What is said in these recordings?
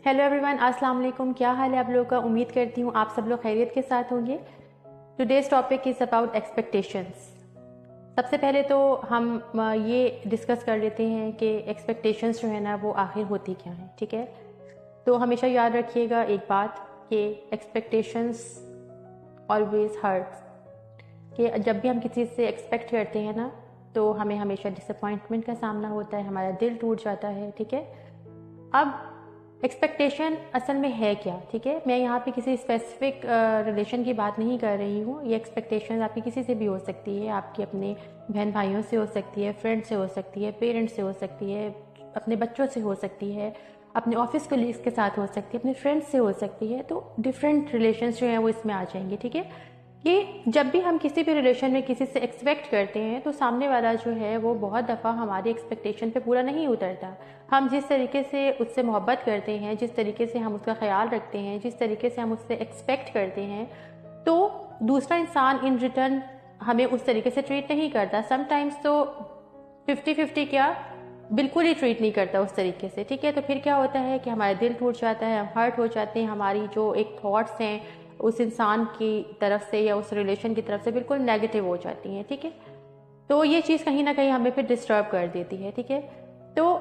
Hello everyone, अस्सलाम वालेकुम। क्या हाल है आप लोगों का? उम्मीद करती हूँ आप सब लोग खैरियत के साथ होंगे। Today's topic is about expectations. सबसे पहले तो हम ये डिस्कस कर लेते हैं कि एक्सपेक्टेशंस जो है ना वो आखिर होती क्या हैं। ठीक है, तो हमेशा याद रखिएगा एक बात कि एक्सपेक्टेशंस ऑलवेज हर्ट्स। कि जब भी हम किसी से एक्सपेक्ट करते हैं ना तो हमें हमेशा डिसअपॉइंटमेंट का सामना होता है, हमारा दिल टूट जाता है। ठीक है, अब एक्सपेक्टेशन असल में है क्या? ठीक है, मैं यहाँ पे किसी स्पेसिफिक रिलेशन की बात नहीं कर रही हूँ। ये एक्सपेक्टेशन आपकी किसी से भी हो सकती है, आपकी अपने बहन भाइयों से हो सकती है, फ्रेंड से हो सकती है, पेरेंट्स से हो सकती है, अपने बच्चों से हो सकती है, अपने ऑफिस कलीग्स के साथ हो सकती है, अपने फ्रेंड्स से हो सकती है। तो डिफरेंट रिलेशंस जो हैं वो इसमें आ जाएंगे। ठीक है, ये जब भी हम किसी भी रिलेशन में किसी से एक्सपेक्ट करते हैं तो सामने वाला जो है वो बहुत दफ़ा हमारी एक्सपेक्टेशन पे पूरा नहीं उतरता। हम जिस तरीके से उससे मोहब्बत करते हैं, जिस तरीके से हम उसका ख्याल रखते हैं, जिस तरीके से हम उससे एक्सपेक्ट करते हैं, तो दूसरा इंसान इन रिटर्न हमें उस तरीके से ट्रीट नहीं करता। समटाइम्स तो 50-50 क्या, बिल्कुल ही ट्रीट नहीं करता उस तरीके से। ठीक है, तो फिर क्या होता है कि हमारा दिल टूट जाता है, हम हर्ट हो जाते हैं, हमारी जो एक थॉट्स हैं उस इंसान की तरफ से या उस रिलेशन की तरफ से बिल्कुल नेगेटिव हो जाती हैं। ठीक है, तो ये चीज़ कहीं ना कहीं हमें फिर डिस्टर्ब कर देती है। ठीक है, तो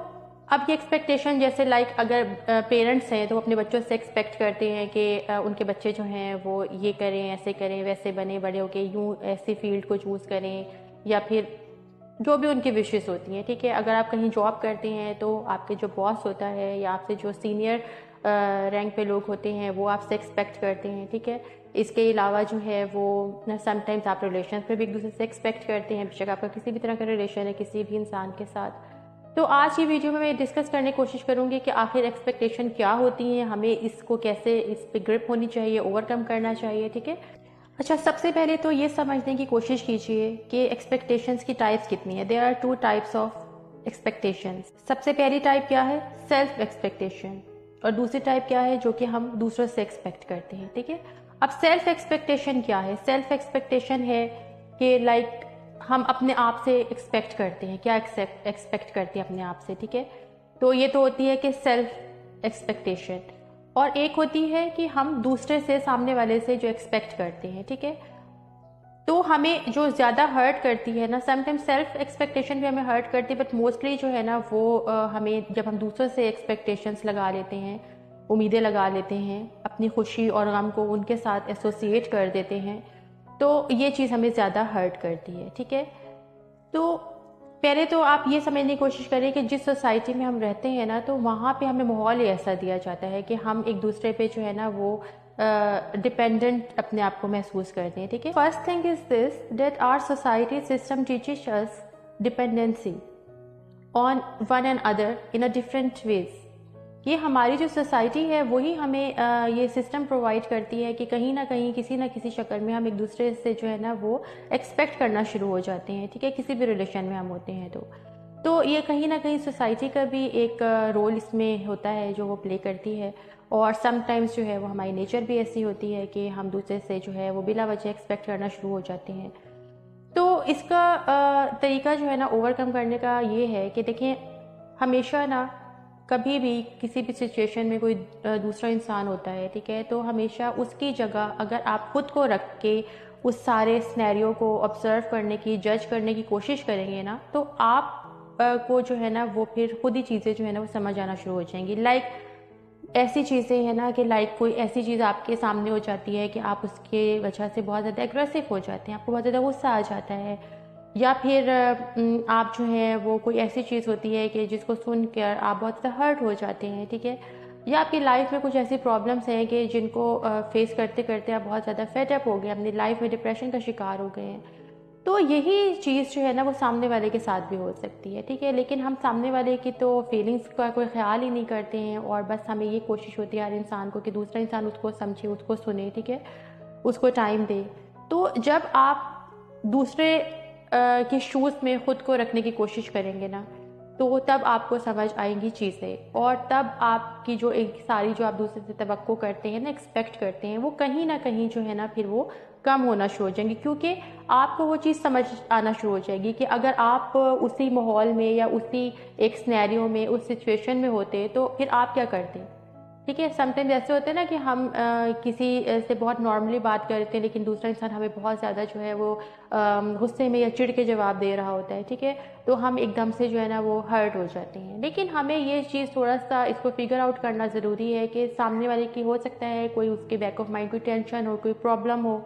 अब ये एक्सपेक्टेशन जैसे लाइक अगर पेरेंट्स हैं तो वो अपने बच्चों से एक्सपेक्ट करते हैं कि उनके बच्चे जो हैं वो ये करें, ऐसे करें, वैसे बने, बड़े होके यूँ ऐसी फील्ड को चूज़ करें, या फिर जो भी उनकी विशेस होती हैं। ठीक है, अगर आप कहीं जॉब करते हैं तो आपके जो बॉस होता है या आपसे जो सीनियर रैंक पे लोग होते हैं वो आपसे एक्सपेक्ट करते हैं। ठीक है, इसके अलावा जो है वो समटाइम्स आप रिलेशन पे भी एक दूसरे से एक्सपेक्ट करते हैं, बेशक आपका किसी भी तरह का रिलेशन है किसी भी इंसान के साथ। तो आज की वीडियो में मैं डिस्कस करने की कोशिश करूंगी कि आखिर एक्सपेक्टेशन क्या होती हैं, हमें इसको कैसे इस पे ग्रिप होनी चाहिए, ओवरकम करना चाहिए। ठीक है, अच्छा, सबसे पहले तो ये समझने की कोशिश कीजिए कि एक्सपेक्टेशंस की टाइप्स कितनी है। There are two types of expectations. सबसे पहली टाइप क्या है? Self expectation. और दूसरी टाइप क्या है? जो कि हम दूसरों से एक्सपेक्ट करते हैं। ठीक है, अब सेल्फ एक्सपेक्टेशन क्या है? सेल्फ एक्सपेक्टेशन है कि लाइक हम अपने आप से एक्सपेक्ट करते हैं। क्या एक्सपेक्ट करते हैं अपने आप से? ठीक है, तो ये तो होती है कि सेल्फ एक्सपेक्टेशन। और एक होती है कि हम दूसरे से, सामने वाले से जो एक्सपेक्ट करते हैं। ठीक है, तो हमें जो ज़्यादा हर्ट करती है ना, समटाइम्स सेल्फ एक्सपेक्टेशन भी हमें हर्ट करती है, बट मोस्टली जो है ना वो हमें, जब हम दूसरों से एक्सपेक्टेशंस लगा लेते हैं, उम्मीदें लगा लेते हैं, अपनी खुशी और गम को उनके साथ एसोसिएट कर देते हैं, तो ये चीज़ हमें ज़्यादा हर्ट करती है। ठीक है, तो पहले तो आप ये समझने की कोशिश करें कि जिस सोसाइटी में हम रहते हैं ना तो वहाँ पे हमें माहौल ही ऐसा दिया जाता है कि हम एक दूसरे पे जो है ना वो डिपेंडेंट अपने आप को महसूस करते हैं। ठीक है, first thing is this that our society system teaches us dependency on one and other in a different ways. ये हमारी जो सोसाइटी है वही हमें ये सिस्टम प्रोवाइड करती है कि कहीं ना कहीं किसी ना किसी शक्ल में हम एक दूसरे से जो है ना वो एक्सपेक्ट करना शुरू हो जाते हैं। ठीक है, किसी भी रिलेशन में हम होते हैं तो ये कहीं ना कहीं सोसाइटी का भी एक रोल इसमें होता है जो वो प्ले करती है। और समटाइम्स जो है वो हमारी नेचर भी ऐसी होती है कि हम दूसरे से जो है वो बिला वजह एक्सपेक्ट करना शुरू हो जाते हैं। तो इसका तरीका जो है ना ओवरकम करने का ये है कि देखें, हमेशा ना कभी भी किसी भी सिचुएशन में कोई दूसरा इंसान होता है, ठीक है, तो हमेशा उसकी जगह अगर आप खुद को रख के उस सारे स्नैरियो को ऑब्जर्व करने की, जज करने की कोशिश करेंगे ना तो आप को जो है ना वो फिर खुद ही चीज़ें जो है ना वो समझ आना शुरू हो जाएंगी। लाइक ऐसी चीज़ें हैं ना कि लाइक कोई ऐसी चीज़ आपके सामने हो जाती है कि आप उसके वजह से बहुत ज़्यादा एग्रेसिव हो जाते हैं, आपको बहुत ज़्यादा गुस्सा आ जाता है, या फिर आप जो है वो कोई ऐसी चीज़ होती है कि जिसको सुनकर आप बहुत ज़्यादा हर्ट हो जाते हैं। ठीक है, या आपकी लाइफ में कुछ ऐसी प्रॉब्लम्स हैं कि जिनको फेस करते करते आप बहुत ज़्यादा फेडअप हो गए, अपनी लाइफ में डिप्रेशन का शिकार हो गए हैं। तो यही चीज़ जो है ना वो सामने वाले के साथ भी हो सकती है। ठीक है, लेकिन हम सामने वाले की तो फीलिंग्स का कोई ख्याल ही नहीं करते हैं, और बस हमें ये कोशिश होती है हर इंसान को कि दूसरा इंसान उसको समझे, उसको सुने, ठीक है, उसको टाइम दे। तो जब आप दूसरे के शूज़ में खुद को रखने की कोशिश करेंगे ना तो तब आपको समझ आएंगी चीज़ें, और तब आपकी जो एक सारी जो आप दूसरे से तवक्को करते हैं ना, एक्सपेक्ट करते हैं, वो कहीं ना कहीं जो है ना फिर वो कम होना शुरू हो जाएंगी, क्योंकि आपको वो चीज़ समझ आना शुरू हो जाएगी कि अगर आप उसी माहौल में या उसी एक स्नैरियो में, उस सिचुएशन में होते तो फिर आप क्या करते। ठीक है। समटाइम्स ऐसे होते हैं ना कि हम किसी से बहुत नॉर्मली बात करते हैं, लेकिन दूसरा इंसान हमें बहुत ज़्यादा जो है वो गुस्से में या चिढ़ के जवाब दे रहा होता है, ठीक है। तो हम एकदम से जो है ना वो हर्ट हो जाते हैं। लेकिन हमें ये चीज़ थोड़ा सा इसको फिगर आउट करना ज़रूरी है कि सामने वाले की हो सकता है कोई उसके बैक ऑफ माइंड कोई टेंशन हो, कोई प्रॉब्लम हो,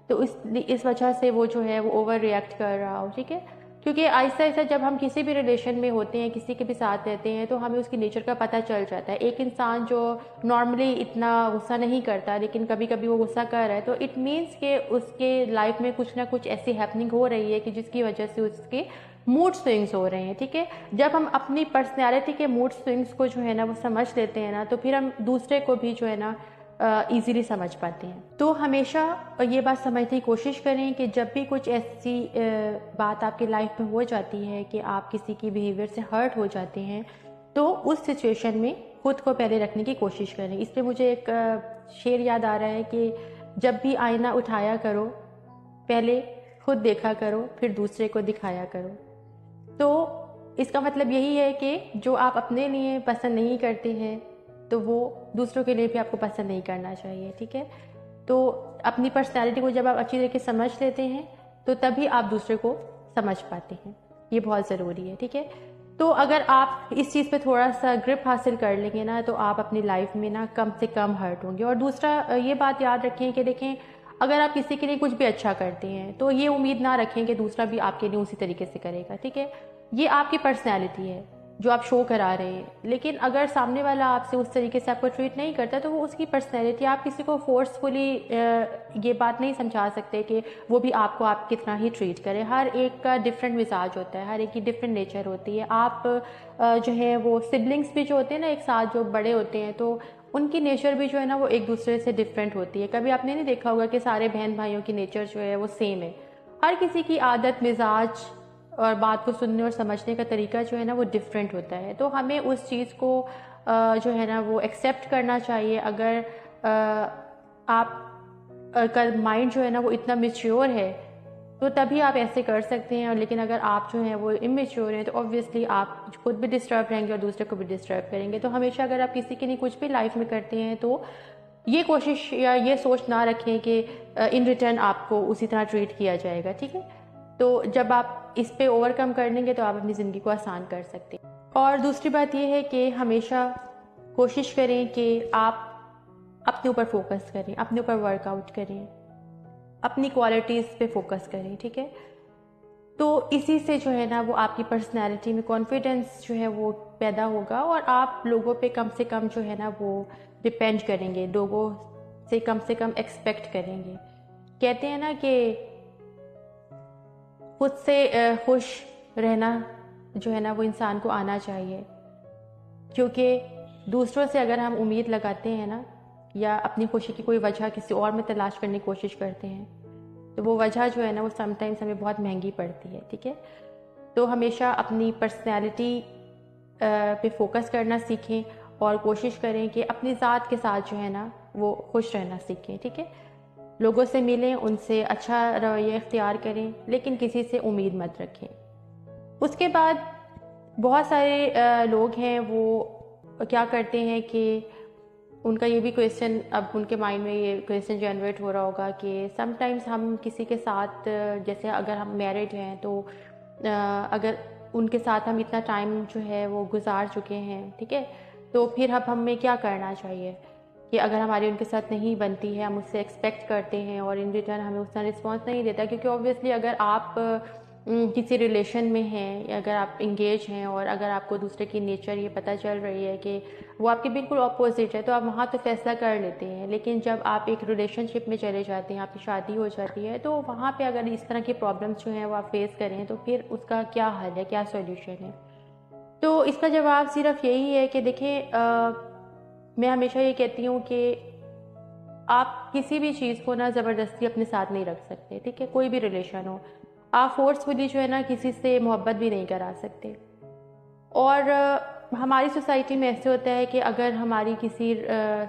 तो इस वजह से वो जो है वो ओवर रिएक्ट कर रहा हो, ठीक है। क्योंकि आहिस्ता आहिस्ता जब हम किसी भी रिलेशन में होते हैं, किसी के भी साथ रहते हैं, तो हमें उसकी नेचर का पता चल जाता है। एक इंसान जो नॉर्मली इतना गुस्सा नहीं करता, लेकिन कभी कभी वो गुस्सा कर रहा है, तो इट मीन्स कि उसके लाइफ में कुछ ना कुछ ऐसी हैपनिंग हो रही है कि जिसकी वजह से उसके मूड स्विंग्स हो रहे हैं, ठीक है। जब हम अपनी पर्सनैलिटी के मूड स्विंग्स को जो है ना वो समझ लेते हैं ना, तो फिर हम दूसरे को भी जो है ना ईज़िली समझ पाते हैं। तो हमेशा ये बात समझने की कोशिश करें कि जब भी कुछ ऐसी बात आपकी लाइफ में हो जाती है कि आप किसी की बिहेवियर से हर्ट हो जाते हैं, तो उस सिचुएशन में खुद को पहले रखने की कोशिश करें। इसलिए मुझे एक शेर याद आ रहा है कि जब भी आईना उठाया करो, पहले खुद देखा करो, फिर दूसरे को दिखाया करो। तो इसका मतलब यही है कि जो आप अपने लिए पसंद नहीं करते हैं, तो वो दूसरों के लिए भी आपको पसंद नहीं करना चाहिए, ठीक है। तो अपनी पर्सनैलिटी को जब आप अच्छी तरीके से समझ लेते हैं, तो तभी आप दूसरे को समझ पाते हैं। ये बहुत ज़रूरी है, ठीक है। तो अगर आप इस चीज़ पे थोड़ा सा ग्रिप हासिल कर लेंगे ना, तो आप अपनी लाइफ में ना कम से कम हर्ट होंगे। और दूसरा ये बात याद रखें कि देखें, अगर आप किसी के लिए कुछ भी अच्छा करते हैं, तो ये उम्मीद ना रखें कि दूसरा भी आपके लिए उसी तरीके से करेगा, ठीक है। ये आपकी पर्सनैलिटी है जो आप शो करा रहे हैं, लेकिन अगर सामने वाला आपसे उस तरीके से आपको ट्रीट नहीं करता, तो वो उसकी पर्सनैलिटी। आप किसी को फोर्सफुली ये बात नहीं समझा सकते कि वो भी आपको आप कितना ही ट्रीट करे। हर एक का डिफरेंट मिजाज होता है, हर एक की डिफरेंट नेचर होती है। आप जो है वो सिबलिंग्स भी जो होते हैं ना, एक साथ जो बड़े होते हैं, तो उनकी नेचर भी जो है ना वो एक दूसरे से डिफरेंट होती है। कभी आपने नहीं देखा होगा कि सारे बहन भाइयों की नेचर जो है वो सेम है। हर किसी की आदत, मिजाज और बात को सुनने और समझने का तरीका जो है ना वो डिफरेंट होता है। तो हमें उस चीज़ को जो है ना वो एक्सेप्ट करना चाहिए। अगर आप का माइंड जो है ना वो इतना मेच्योर है, तो तभी आप ऐसे कर सकते हैं। और लेकिन अगर आप जो हैं वो इमेच्योर हैं, तो ऑब्वियसली आप खुद भी डिस्टर्ब रहेंगे और दूसरे को भी डिस्टर्ब करेंगे। तो हमेशा अगर आप किसी के लिए कुछ भी लाइफ में करते हैं, तो ये कोशिश या ये सोच ना रखें कि इन रिटर्न आपको उसी तरह ट्रीट किया जाएगा, ठीक है। तो जब आप इस पे ओवरकम कर लेंगे, तो आप अपनी ज़िंदगी को आसान कर सकते हैं। और दूसरी बात ये है कि हमेशा कोशिश करें कि आप अपने ऊपर फोकस करें, अपने ऊपर वर्कआउट करें, अपनी क्वालिटीज़ पे फोकस करें, ठीक है। तो इसी से जो है ना वो आपकी पर्सनैलिटी में कॉन्फिडेंस जो है वो पैदा होगा, और आप लोगों पे कम से कम जो है ना वो डिपेंड करेंगे, लोगों से कम एक्सपेक्ट करेंगे। कहते हैं ना कि खुद से खुश रहना जो है ना वो इंसान को आना चाहिए। क्योंकि दूसरों से अगर हम उम्मीद लगाते हैं ना, या अपनी खुशी की कोई वजह किसी और में तलाश करने की कोशिश करते हैं, तो वो वजह जो है ना वो समटाइम्स हमें बहुत महंगी पड़ती है, ठीक है। तो हमेशा अपनी पर्सनैलिटी पे फोकस करना सीखें, और कोशिश करें कि अपनी ज़ात के साथ जो है ना वो खुश रहना सीखें, ठीक है। लोगों से मिलें, उनसे अच्छा रवैया इख्तियार करें, लेकिन किसी से उम्मीद मत रखें। उसके बाद बहुत सारे लोग हैं वो क्या करते हैं कि उनका ये भी क्वेश्चन, अब उनके माइंड में ये क्वेश्चन जनरेट हो रहा होगा कि समटाइम्स हम किसी के साथ जैसे अगर हम मैरिड हैं, तो अगर उनके साथ हम इतना टाइम जो है वो गुजार चुके हैं, ठीक है, तो फिर अब हमें क्या करना चाहिए कि अगर हमारी उनके साथ नहीं बनती है, हम उससे एक्सपेक्ट करते हैं और इन रिटर्न हमें उसका रिस्पॉन्स नहीं देता। क्योंकि ऑब्वियसली अगर आप किसी रिलेशन में हैं, या अगर आप इंगेज हैं, और अगर आपको दूसरे की नेचर ये पता चल रही है कि वो आपके बिल्कुल अपोजिट है, तो आप वहाँ तो फैसला कर लेते हैं। लेकिन जब आप एक रिलेशनशिप में चले जाते हैं, आपकी शादी हो जाती है, तो वहाँ पे अगर इस तरह की प्रॉब्लम्स जो हैं वो आप फेस करें, तो फिर उसका क्या हल है, क्या सॉल्यूशन है। तो इसका जवाब सिर्फ यही है कि देखें, मैं हमेशा ये कहती हूँ कि आप किसी भी चीज़ को ना ज़बरदस्ती अपने साथ नहीं रख सकते, ठीक है। कोई भी रिलेशन हो, आप फोर्सफुली जो है ना किसी से मोहब्बत भी नहीं करा सकते। और हमारी सोसाइटी में ऐसे होता है कि अगर हमारी किसी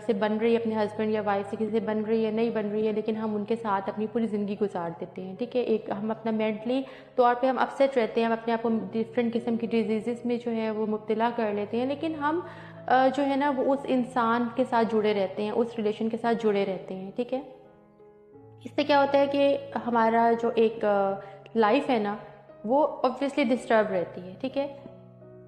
से बन रही है, अपने हस्बैंड या वाइफ से किसी से बन रही है, नहीं बन रही है, लेकिन हम उनके साथ अपनी पूरी ज़िंदगी गुजार देते हैं, ठीक है। एक हम अपना मेंटली तौर पे हम अपसेट रहते हैं, हम अपने आप को डिफरेंट किस्म की डिजीज़ में जो है वो मुब्तला कर लेते हैं, लेकिन हम जो है ना वो उस इंसान के साथ जुड़े रहते हैं, उस रिलेशन के साथ जुड़े रहते हैं, ठीक है। इससे क्या होता है कि हमारा जो एक लाइफ है ना वो ऑब्वियसली डिस्टर्ब रहती है, ठीक है।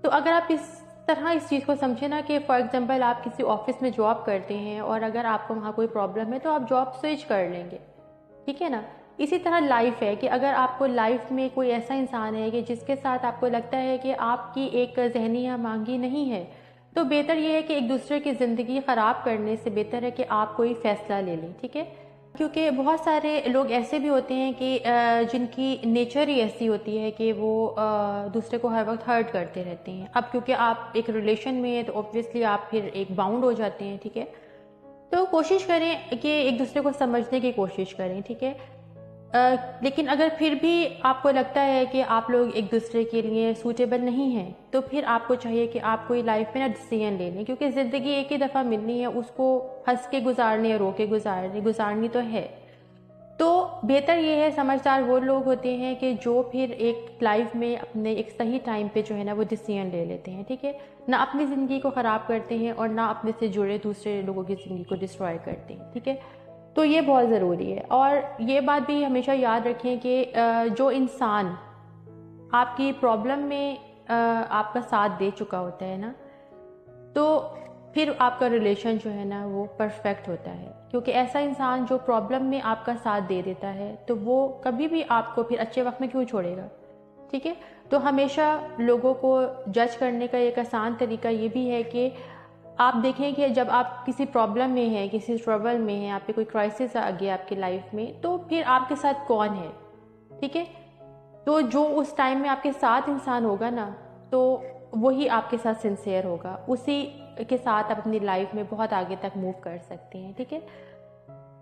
तो अगर आप इस तरह इस चीज़ को समझे ना कि फॉर एग्जांपल आप किसी ऑफिस में जॉब करते हैं और अगर आपको वहाँ कोई प्रॉब्लम है तो आप जॉब स्विच कर लेंगे, ठीक है ना। इसी तरह लाइफ है कि अगर आपको लाइफ में कोई ऐसा इंसान है कि जिसके साथ आपको लगता है कि आपकी एक जहनी या मांगी नहीं है, तो बेहतर ये है कि एक दूसरे की ज़िंदगी ख़राब करने से बेहतर है कि आप कोई फ़ैसला ले लें, ठीक है। क्योंकि बहुत सारे लोग ऐसे भी होते हैं कि जिनकी नेचर ही ऐसी होती है कि वो दूसरे को हर वक्त हर्ट करते रहते हैं। अब क्योंकि आप एक रिलेशन में हैं तो ऑब्वियसली आप फिर एक बाउंड हो जाते हैं, ठीक है। तो कोशिश करें कि एक दूसरे को समझने की कोशिश करें, ठीक है। लेकिन अगर फिर भी आपको लगता है कि आप लोग एक दूसरे के लिए सूटेबल नहीं हैं, तो फिर आपको चाहिए कि आप कोई लाइफ में ना डिसीजन ले लें, क्योंकि ज़िंदगी एक ही दफ़ा मिलनी है, उसको हंस के गुजारनी है, रो के गुजारनी तो है। तो बेहतर ये है, समझदार वो लोग होते हैं कि जो फिर एक लाइफ में अपने एक सही टाइम पे जो है ना वो डिसीजन ले लेते हैं, ठीक है। ना अपनी ज़िंदगी को ख़राब करते हैं और ना अपने से जुड़े दूसरे लोगों की ज़िंदगी को डिस्ट्रॉय करते हैं, ठीक है। तो ये बहुत ज़रूरी है। और ये बात भी हमेशा याद रखें कि जो इंसान आपकी प्रॉब्लम में आपका साथ दे चुका होता है ना, तो फिर आपका रिलेशन जो है ना वो परफेक्ट होता है। क्योंकि ऐसा इंसान जो प्रॉब्लम में आपका साथ दे देता है तो वो कभी भी आपको फिर अच्छे वक्त में क्यों छोड़ेगा, ठीक है। तो हमेशा लोगों को जज करने का एक आसान तरीका ये भी है कि आप देखें कि जब आप किसी प्रॉब्लम में हैं, किसी ट्रबल में हैं, आप पे कोई क्राइसिस आ गया आपकी लाइफ में, तो फिर आपके साथ कौन है, ठीक है। तो जो उस टाइम में आपके साथ इंसान होगा ना, तो वही आपके साथ सिंसियर होगा, उसी के साथ आप अपनी लाइफ में बहुत आगे तक मूव कर सकते हैं, ठीक है।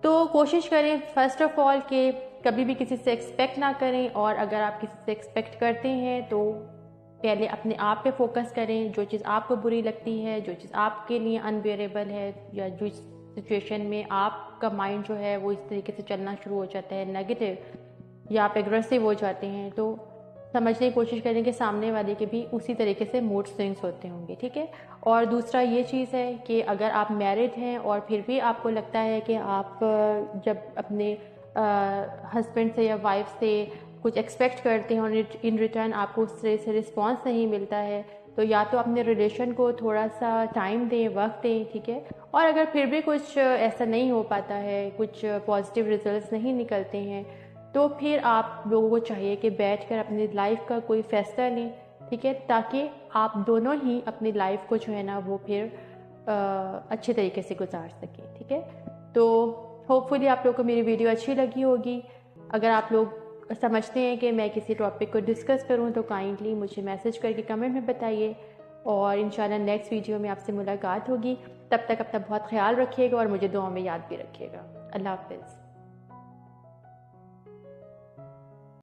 तो कोशिश करें फर्स्ट ऑफ ऑल कि कभी भी किसी से एक्सपेक्ट ना करें, और अगर आप किसी से एक्सपेक्ट करते हैं तो पहले अपने आप पे फोकस करें। जो चीज़ आपको बुरी लगती है, जो चीज़ आपके लिए अनबियरेबल है, या जो सिचुएशन में आपका माइंड जो है वो इस तरीके से चलना शुरू हो जाता है नेगेटिव, या आप एग्रेसिव हो जाते हैं, तो समझने की कोशिश करें कि सामने वाले के भी उसी तरीके से मूड स्विंग्स होते होंगे, ठीक है। और दूसरा ये चीज़ है कि अगर आप मैरिड हैं और फिर भी आपको लगता है कि आप जब अपने हस्बैंड से या वाइफ से कुछ एक्सपेक्ट करते हैं और इन रिटर्न आपको उस तरह से रिस्पॉन्स नहीं मिलता है, तो या तो अपने रिलेशन को थोड़ा सा टाइम दें, वक्त दें, ठीक है। और अगर फिर भी कुछ ऐसा नहीं हो पाता है, कुछ पॉजिटिव रिजल्ट्स नहीं निकलते हैं, तो फिर आप लोगों को चाहिए कि बैठकर अपनी लाइफ का कोई फैसला लें, ठीक है, ताकि आप दोनों ही अपनी लाइफ को जो है ना वो फिर अच्छे तरीके से गुजार सकें, ठीक है। तो होपफुली आप लोगों को मेरी वीडियो अच्छी लगी होगी। अगर आप लोग समझते हैं कि मैं किसी टॉपिक को डिस्कस करूं तो काइंडली मुझे मैसेज करके कमेंट में बताइए, और इंशाल्लाह नेक्स्ट वीडियो में आपसे मुलाकात होगी। तब तक अपना बहुत ख्याल रखिएगा और मुझे दुआ में याद भी रखिएगा। अल्लाह हाफ़िज़।